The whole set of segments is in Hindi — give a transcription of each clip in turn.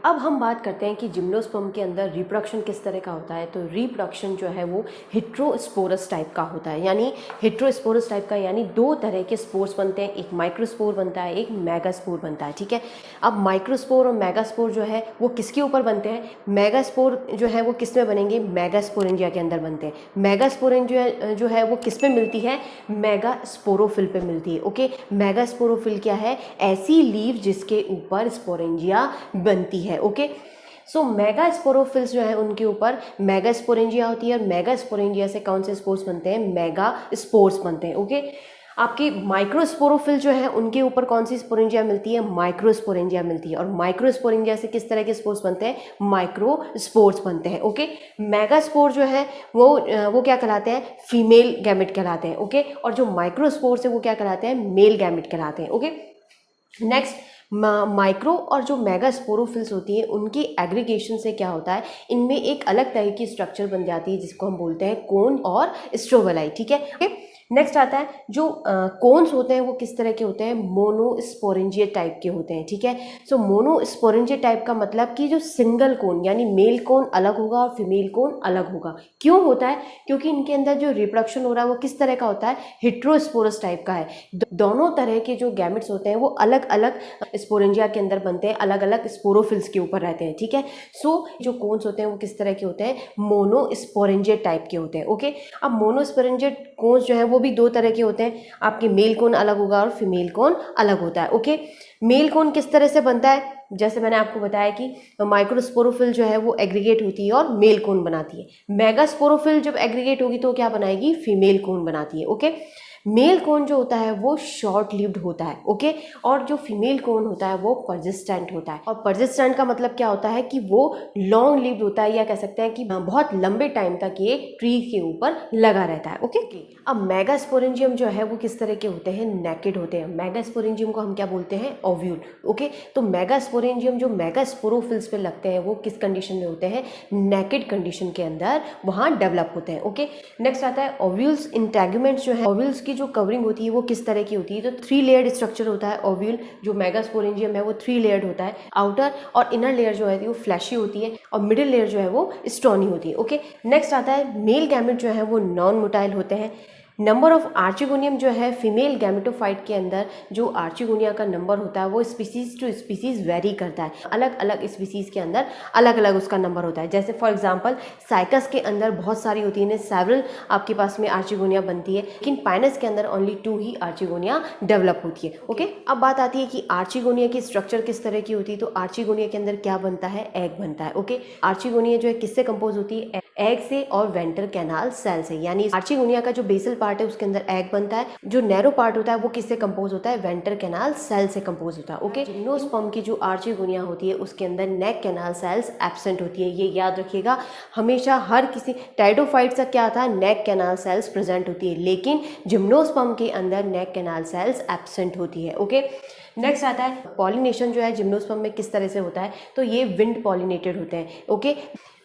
अब हम बात करते हैं कि जिम्नोस्पर्म के अंदर रिप्रोडक्शन किस तरह का होता है। तो रिप्रोडक्शन जो है वो हेट्रोस्पोरस टाइप का होता है, यानी हेट्रोस्पोरस टाइप का, यानी दो तरह के स्पोर्स बनते हैं, एक माइक्रोस्पोर बनता है, एक मेगास्पोर बनता है। ठीक है, अब माइक्रोस्पोर और मेगास्पोर जो है वो किसके ऊपर बनते हैं? मेगास्पोर जो है वो किस में बनेंगे? मेगास्पोरेंजिया के अंदर बनते हैं। मेगास्पोरेंजिया जो है वो किस पे मिलती है? मेगास्पोरोफिल पे मिलती है। ओके, मेगास्पोरोफिल क्या है? ऐसी लीव जिसके ऊपर स्पोरेंजिया बनती है। ओके, सो मेगास्पोरोफिल्स जो है उनके ऊपर मेगास्पोरेंजिया होती है, और मेगास्पोरेंजिया से कौन से स्पोर्स बनते हैं? मेगा स्पोर्स बनते हैं। ओके, आपकी माइक्रोस्पोरोफिल जो है उनके ऊपर कौन सी स्पोरेंजिया मिलती है? माइक्रोस्पोरेंजिया मिलती है, और माइक्रोस्पोरेंजिया से किस तरह के स्पोर्स बनते हैं? माइक्रोस्पोर्स बनते हैं। ओके, मेगास्पोर जो है वो क्या कहलाते हैं? फीमेल गैमेट कहलाते हैं। ओके, और जो माइक्रोस्पोर्स है वो क्या कहलाते हैं? मेल गैमेट कहलाते हैं। ओके, नेक्स्ट, माइक्रो और जो मेगास्पोरोफिल्स होती है उनकी एग्रीगेशन से क्या होता है? इनमें एक अलग तरह की स्ट्रक्चर बन जाती है जिसको हम बोलते हैं कोन और स्ट्रोबेलाई। ठीक है, नेक्स्ट आता है जो कोन्स होते हैं वो किस तरह के होते हैं? मोनोस्पोरेंजिया टाइप के होते हैं। ठीक है, सो मोनोस्पोरेंजिया टाइप का मतलब कि जो सिंगल कोन, यानी मेल कोन अलग होगा और फीमेल कोन अलग होगा। क्यों होता है? क्योंकि इनके अंदर जो रिप्रोडक्शन हो रहा है वो किस तरह का होता है? हेट्रोस्पोरस टाइप का है। दोनों तरह के जो गैमेट्स होते हैं वो अलग अलग स्पोरेंजिया के अंदर बनते हैं, अलग अलग स्पोरोफिल्स के ऊपर रहते हैं। ठीक है, सो जो कोन्स होते हैं वो किस तरह के होते हैं? मोनोस्पोरेंजिया टाइप के होते हैं। ओके, अब मोनोस्पोरेंजिया कोन्स जो है वो भी दो तरह के होते हैं, आपके मेल कोन अलग होगा और फीमेल कोन अलग होता है। ओके, मेल कोन किस तरह से बनता है? जैसे मैंने आपको बताया कि माइक्रोस्पोरोफिल जो है वो एग्रीगेट होती है और मेल कोन बनाती है। मेगास्पोरोफिल जब एग्रीगेट होगी तो क्या बनाएगी? फीमेल कोन बनाती है। ओके, मेल कोन जो होता है वो शॉर्ट लिव्ड होता है। ओके, और जो फीमेल कोन होता है वो परसिस्टेंट होता है। और परसिस्टेंट का मतलब क्या होता है? कि वो लॉन्ग लिव्ड होता है, या कह सकते हैं कि बहुत लंबे टाइम तक ये ट्री के ऊपर लगा रहता है। ओके, अब मेगास्पोरेंजियम जो है वो किस तरह के होते हैं? नेकेड होते हैं। मेगास्पोरेंजियम को हम क्या बोलते हैं? ओव्यूल। ओके, तो मेगास्पोरेंजियम जो मेगास्पोरोफिल्स पे लगते हैं वो किस कंडीशन में होते हैं? नेकेड कंडीशन के अंदर वहां डेवलप होते हैं। ओके, नेक्स्ट आता है ओव्यूल्स इंटेगुमेंट्स जो है, ओव्यूल्स की जो कवरिंग होती है वो किस तरह की होती है? तो 3 लेयर्ड स्ट्रक्चर होता है। ओव्यूल जो मेगास्पोरेंजियम है वो 3 लेयर्ड होता है। आउटर और इनर लेयर जो है वो फ्लैशी होती है, और मिडिल लेयर जो है वो स्टोनी होती है। ओके, नेक्स्ट आता है मेल गैमेट जो है वो नॉन मोटाइल होते हैं। नंबर ऑफ आर्चिगोनियम जो है फीमेल गैमेटोफाइट के अंदर जो आर्चिगोनिया का नंबर होता है वो स्पीसीज टू स्पीसीज वेरी करता है। अलग अलग स्पीसीज के अंदर अलग अलग उसका नंबर होता है। जैसे फॉर एग्जांपल साइकस के अंदर बहुत सारी होती है, सेवरल आपके पास में आर्चिगोनिया बनती है, लेकिन पाइनस के अंदर ओनली 2 ही आर्चिगोनिया डेवलप होती है। ओके, अब बात आती है कि आर्चिगोनिया की स्ट्रक्चर किस तरह की होती है। तो आर्चिगोनिया के अंदर क्या बनता है? एग बनता है। ओके, आर्चिगोनिया जो है किससे कंपोज होती है? एग से और वेंटर कैनाल सेल से, यानी आर्चिगोनिया का जो बेसल पार्ट है उसके अंदर एग बनता है। जो नैरो पार्ट होता है वो किससे कंपोज होता है? वेंटर कैनाल सेल से कंपोज होता है। ओके, जिम्नोस्पर्म की जो आर्चिगोनिया होती है उसके अंदर नेक कैनाल सेल्स एब्सेंट होती है। ये याद रखिएगा हमेशा, हर किसी टाइडोफाइट का क्या था? नेक कैनाल सेल्स प्रेजेंट होती है, लेकिन जिम्नोस्पर्म के अंदर नेक कैनाल सेल्स एब्सेंट होती है। ओके, नेक्स्ट आता है पॉलिनेशन जो है जिम्नोस्पर्म में किस तरह से होता है? तो ये विंड पॉलिनेटेड होते हैं। ओके,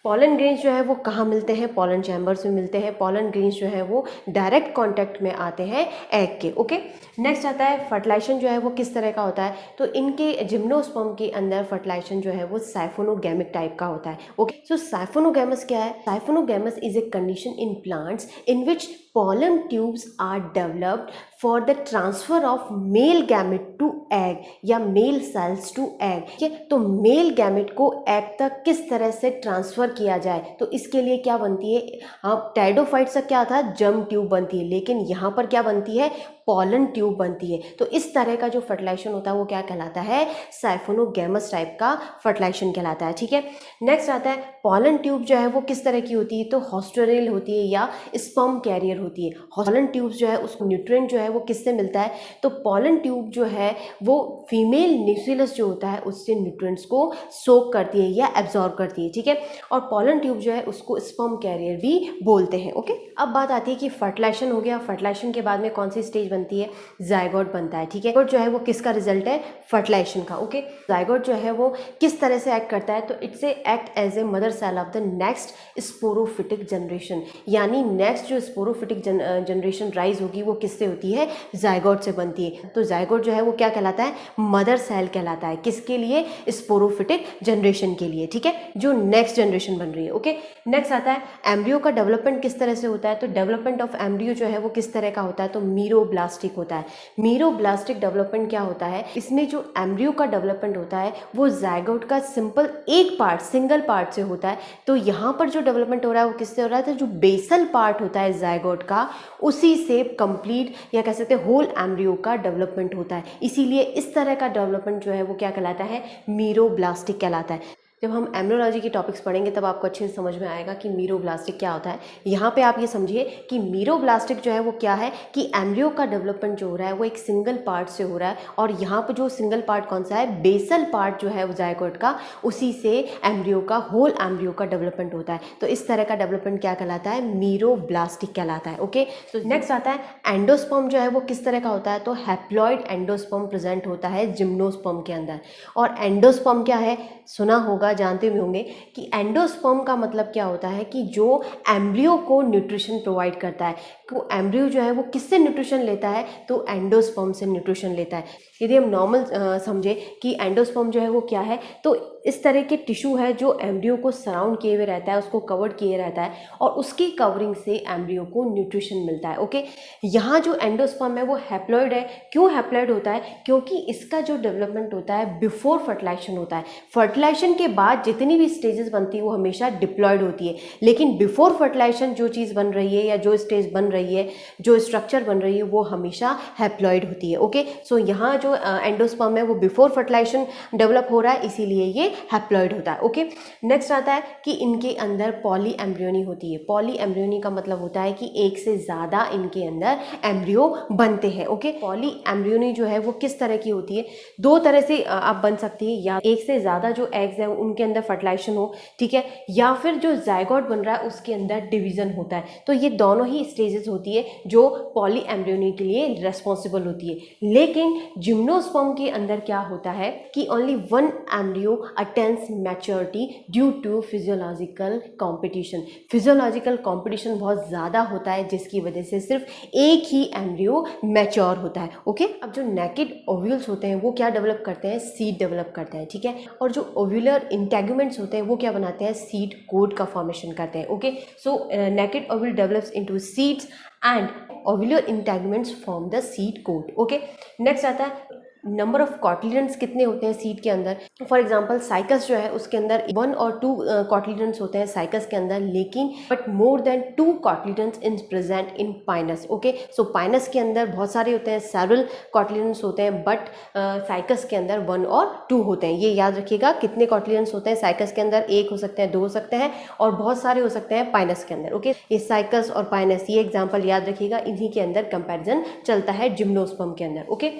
पॉलन ग्रेन्स जो है वो कहाँ मिलते हैं? पॉलन चैम्बर्स में मिलते हैं। पॉलन ग्रेन्स जो है वो डायरेक्ट कांटेक्ट में आते हैं एग के। ओके, नेक्स्ट आता है फर्टिलाइजेशन जो है वो किस तरह का होता है? तो इनके जिम्नोस्पर्म के अंदर फर्टिलाइजेशन जो है वो साइफोनोगैमिक टाइप का होता है। ओके, सो साइफोनोगैमस क्या है? Siphonogamous is a condition in plants in which pollen tubes are developed for the transfer of male gamete to egg या male cells to egg। ठीक है, तो मेल गैमेट को एग तक किस तरह से ट्रांसफर किया जाए? तो इसके लिए क्या बनती है? हाँ, टाइडोफाइट से क्या था? जर्म ट्यूब बनती है, लेकिन यहाँ पर क्या बनती है? पॉलन ट्यूब बनती है। तो इस तरह का जो फर्टिलाइजेशन होता है वो क्या कहलाता है? साइफोनोगैमस टाइप का फर्टिलाइजेशन कहलाता है। ठीक है, नेक्स्ट आता है पॉलन ट्यूब जो है वो किस तरह की होती है? तो हॉस्टोरेल होती है या स्पर्म कैरियर होती है। पॉलन ट्यूब जो है उसको न्यूट्रिएंट जो है वो किससे मिलता है? तो पॉलन ट्यूब जो है वो फीमेल न्यूक्लियस जो होता है उससे न्यूट्रिएंट्स को सोक करती है या एब्जॉर्ब करती है। ठीक है, और पॉलन ट्यूब जो है उसको स्पर्म कैरियर भी बोलते हैं। ओके, अब बात आती है कि फर्टिलाइजेशन हो गया, फर्टिलाइजेशन के बाद में कौन सी स्टेज बनती है, जायगोट बनता है, ठीक है। जायगोट जो है वो किसका रिजल्ट है, फर्टिलाइजेशन का, ओके। जायगोट जो है वो किस तरह से एक्ट करता है, तो it's act as a mother cell of the next sporophytic generation, यानी नेक्स्ट जो स्पोरोफिटिक जनरेशन राइज होगी वो किससे होती है, जायगोट से बनती है। तो जायगोट जो है वो क्या कहलाता है, मदर सेल कहलाता है, किसके लिए, स्पोरोफिटिक जनरेशन के लिए, ठीक है, जो नेक्स्ट जनरेशन बन रही है, ओके। नेक्स्ट आता है एम्ब्रियो का डेवलपमेंट किस तरह से होता है, तो डेवलपमेंट ऑफ एम्ब्रियो जो है वो किस तरह का होता है, तो मीरोब्लास्टिक होता है। मीरोब्लास्टिक डेवलपमेंट क्या होता है, इसमें जो एम्ब्रियो का डेवलपमेंट होता है वो जायगोट का सिंपल एक पार्ट, सिंगल पार्ट से होता है। तो यहाँ पर जो डेवलपमेंट हो रहा है वो किससे हो रहा है, तो जो बेसल पार्ट होता है जायगोट का, उसी से कंप्लीट या कह सकते हैं होल एम्ब्रियो का डेवलपमेंट होता है। इसीलिए इस तरह का डेवलपमेंट जो है वो क्या कहलाता है, मीरोब्लास्टिक कहलाता है। जब हम एम्ब्रियोलॉजी के टॉपिक्स पढ़ेंगे तब आपको अच्छे से समझ में आएगा कि मीरोब्लास्टिक क्या होता है। यहाँ पे आप ये समझिए कि मीरोब्लास्टिक जो है वो क्या है, कि एम्ब्रियो का डेवलपमेंट जो हो रहा है वो एक सिंगल पार्ट से हो रहा है, और यहाँ पर जो सिंगल पार्ट कौन सा है, बेसल पार्ट जो है जायगोट का, उसी से एम्ब्रियो का, होल एम्ब्रियो का डेवलपमेंट होता है। तो इस तरह का डेवलपमेंट क्या कहलाता है, मीरोब्लास्टिक कहलाता है, ओके। तो नेक्स्ट आता है एंडोस्पर्म जो है वो किस तरह का होता है, तो हैप्लॉइड एंडोस्पर्म प्रेजेंट होता है जिम्नोस्पर्म के अंदर। और एंडोस्पर्म क्या है, सुना होगा, जानते भी होंगे कि एंडोस्पर्म का मतलब क्या होता है, कि जो एम्ब्रियो को न्यूट्रिशन प्रोवाइड करता है। तो एम्ब्रियो जो है वो किससे न्यूट्रिशन लेता है, तो एंडोस्पर्म से न्यूट्रिशन लेता है। यदि हम नॉर्मल समझे कि एंडोस्पर्म जो है वो क्या है, तो इस तरह के टिश्यू है जो एम्ब्रियो को सराउंड किए हुए रहता है, उसको कवर्ड किए रहता है, और उसकी कवरिंग से एम्ब्रियो को न्यूट्रिशन मिलता है, ओके। यहाँ जो एंडोस्पर्म है वो हैप्लॉइड है। क्यों हैप्लॉइड होता है, क्योंकि इसका जो डेवलपमेंट होता है बिफोर फर्टिलाइजेशन होता है। फर्टिलाइजेशन के बाद जितनी भी स्टेजेस बनती है वो हमेशा डिप्लॉयड होती है, लेकिन बिफोर फर्टिलाइजेशन जो चीज़ बन रही है या जो स्टेज बन रही है, जो स्ट्रक्चर बन रही है, वो हमेशा हैप्लॉइड होती है, ओके। सो यहाँ जो एंडोस्पर्म है वो बिफोर फर्टिलाइजेशन डेवलप हो रहा है, इसीलिए ये हैप्लॉइड होता है, ओके। नेक्स्ट आता है कि इनके अंदर पॉली एम्ब्रियोनी होती है। पॉली एम्ब्रियोनी का मतलब होता है कि एक से ज़्यादा इनके अंदर एम्ब्रियो बनते हैं, ओके। पॉली एम्ब्रियोनी जो है वो किस तरह की होती है, दो तरह से आप बन सकती है, या एक से ज़्यादा जो एग्स है उनके अंदर फर्टिलाइजेशन हो, ठीक है, या फिर जो जायगोट बन रहा है उसके अंदर डिवीजन होता है। तो ये दोनों ही स्टेजेस होती है जो पॉली एम्ब्रियोनी के लिए रेस्पॉन्सिबल होती है। लेकिन जिम्नोस्पर्म के अंदर क्या होता है कि only one embryo attains maturity due to physiological competition. Physiological competition बहुत ज़्यादा होता है, जिसकी वजह से सिर्फ एक ही एम्ब्रियो मैच्योर होता है, ओके। अब जो नेकेड ओव्यूल्स होते हैं वो क्या डेवलप करते हैं, सीड डेवलप करते हैं, ठीक है। और जो ओव्यूलर इंटेगुमेंट्स होते हैं वो क्या बनाते हैं, सीड कोड का फॉर्मेशन करते हैं, okay. So naked ovule develops into seeds and ovular integuments form the seed coat, okay. Next आता है नंबर ऑफ कॉटिलिडन्स कितने होते हैं सीड के अंदर। फॉर एग्जांपल साइकस जो है उसके अंदर 1 और 2 कॉटिलिडन्स होते हैं साइकस के अंदर, लेकिन but more than 2 cotyledons in present in Pinus, okay. So Pinus के अंदर बहुत सारे होते हैं, सेवरल कॉटिलिडन्स होते हैं, बट साइकस के अंदर 1 और 2 होते हैं। ये याद रखिएगा, कितने कॉटिलिडन्स होते हैं साइकस के अंदर, 1 हो सकते हैं, 2 हो सकते हैं, और बहुत सारे हो सकते हैं पाइनस के अंदर, ओके। ये साइकस और पाइनस, ये एग्जाम्पल याद रखिएगा, इन्हीं के अंदर कंपेरिजन चलता है जिम्नोस्पर्म के अंदर, ओके।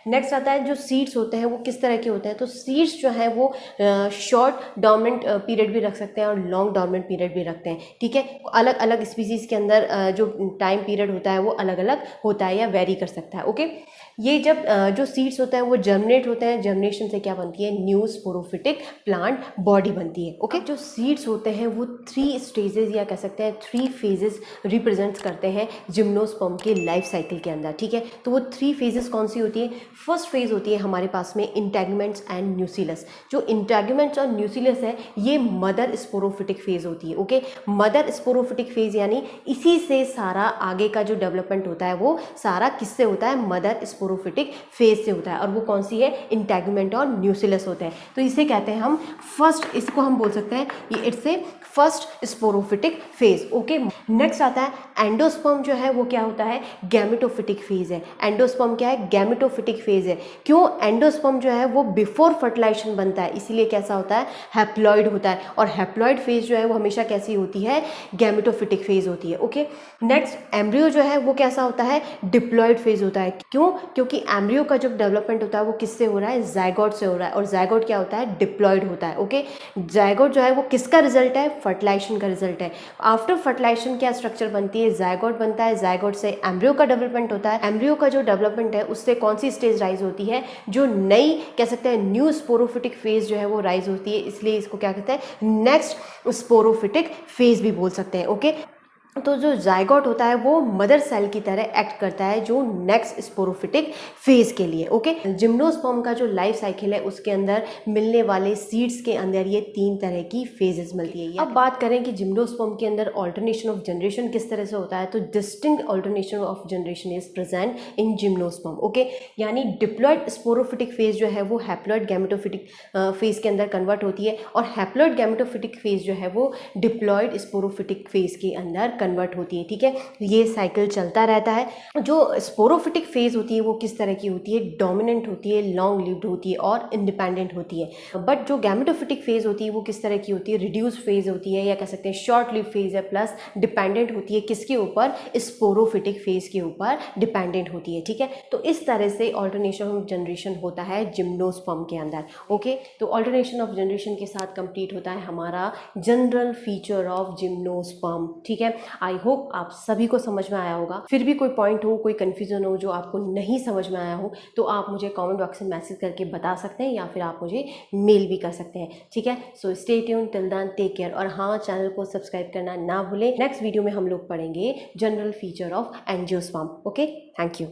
नेक्स्ट आता है जो सीड्स होते हैं वो किस तरह के होते हैं, तो सीड्स जो है वो शॉर्ट डोर्मेंट पीरियड भी रख सकते हैं और लॉन्ग डोर्मेंट पीरियड भी रखते हैं, ठीक है। अलग अलग स्पीसीज़ के अंदर जो टाइम पीरियड होता है वो अलग अलग होता है या वेरी कर सकता है, ओके। ये जब जो सीड्स होते हैं वो जर्मिनेट होते हैं, जर्मिनेशन से क्या बनती है, न्यू स्पोरोफिटिक प्लांट बॉडी बनती है, ओके। जो सीड्स होते हैं वो 3 स्टेजेस या कह सकते हैं 3 फेजेस रिप्रेजेंट्स करते हैं जिम्नोस्पर्म के लाइफ साइकिल के अंदर, ठीक है। तो वो 3 फेजेस कौन सी होती है, फर्स्ट फेज होती है हमारे पास में इंटेगुमेंट्स एंड न्यूसिलस। जो इंटेगुमेंट्स और न्यूसिलस है ये मदर स्पोरोफिटिक फेज होती है, ओके। मदर स्पोरोफिटिक फेज यानी इसी से सारा आगे का जो डेवलपमेंट होता है वो सारा किससे होता है, मदर स्पोरोफिटिक फेज से होता है, और वो कौन सी है, इंटेगुमेंट और न्यूसिलस होते हैं। तो इसे कहते हैं हम फर्स्ट, इसको हम बोल सकते हैं ये it's a first sporophytic phase, okay. Next आता है एंडोस्पर्म जो है वो क्या होता है, गैमेटोफिटिक फेज है। एंडोस्पर्म क्या है, गैमेटोफिटिक फेज है। क्यों, एंडोस्पर्म जो है वो बिफोर फर्टिलाइजेशन बनता है, इसीलिए कैसा होता है, हैप्लॉइड होता है, और हैप्लॉइड फेज जो है वो हमेशा कैसी होती है, गैमेटोफिटिक फेज होती है, ओके। नेक्स्ट एम्ब्रियो जो है वो कैसा होता है, डिप्लॉइड फेज होता है। क्यों, क्योंकि एम्ब्रियो का जो डेवलपमेंट होता है वो किससे हो रहा है, जायगोट से हो रहा है, और जायगोट क्या होता है, डिप्लॉयड होता है। ओके, जायगोट जो है वो किसका रिजल्ट है, फर्टिलाइजेशन का रिजल्ट है। आफ्टर फर्टिलाइजेशन क्या स्ट्रक्चर बनती है, जायगोट बनता है, जायगोट से एम्ब्रियो का डेवलपमेंट होता है, एम्ब्रियो का जो डेवलपमेंट है उससे कौन सी स्टेज राइज होती है, जो नई कह सकते हैं न्यू स्पोरोफिटिक फेज जो है वो राइज होती है, इसलिए इसको क्या कहते हैं, नेक्स्ट स्पोरोफिटिक फेज भी बोल सकते हैं। ओके, तो जो जायगोट होता है वो मदर सेल की तरह एक्ट करता है जो नेक्स्ट स्पोरोफिटिक फेज के लिए। ओके, जिम्नोस्पर्म का जो लाइफ साइकिल है उसके अंदर मिलने वाले सीड्स के अंदर ये 3 तरह की फेजेस मिलती है। अब बात करें कि जिम्नोस्पर्म के अंदर ऑल्टरनेशन ऑफ जनरेशन किस तरह से होता है, तो distinct alternation of generation is present in gymnosperm. Okay, यानी डिप्लॉयड स्पोरोफिटिक फेज जो है वो हैप्लॉयड गैमेटोफिटिक फेज के अंदर कन्वर्ट होती है, और हैप्लॉयड गैमेटोफिटिक फेज जो है वो डिप्लॉयड स्पोरोफिटिक फेज के अंदर कन्वर्ट होती है। ठीक है, ये साइकिल चलता रहता है। जो स्पोरोफिटिक फेज होती है वो किस तरह की होती है, डोमिनेंट होती है, लॉन्ग लिव्ड होती है और इंडिपेंडेंट होती है। बट जो गैमेटोफिटिक फेज होती है वो किस तरह की होती है, रिड्यूस फेज होती है, या कह सकते हैं शॉर्ट लिव फेज है, प्लस डिपेंडेंट होती है किसके ऊपर, स्पोरोफिटिक फेज के ऊपर डिपेंडेंट होती है। ठीक है, तो इस तरह से ऑल्टरनेशन ऑफ जनरेशन होता है जिम्नोस्पर्म के अंदर। ओके, तो ऑल्टरनेशन ऑफ जनरेशन के साथ कंप्लीट होता है हमारा जनरल फीचर ऑफ जिम्नोस्पर्म। ठीक है, आई होप आप सभी को समझ में आया होगा। फिर भी कोई पॉइंट हो, कोई कन्फ्यूजन हो जो आपको नहीं समझ में आया हो, तो आप मुझे कमेंट बॉक्स में मैसेज करके बता सकते हैं, या फिर आप मुझे मेल भी कर सकते हैं। ठीक है, so stay tune, till then take care, और हाँ, चैनल को सब्सक्राइब करना ना भूलें। नेक्स्ट वीडियो में हम लोग पढ़ेंगे general feature of angiosperm. Okay, thank you.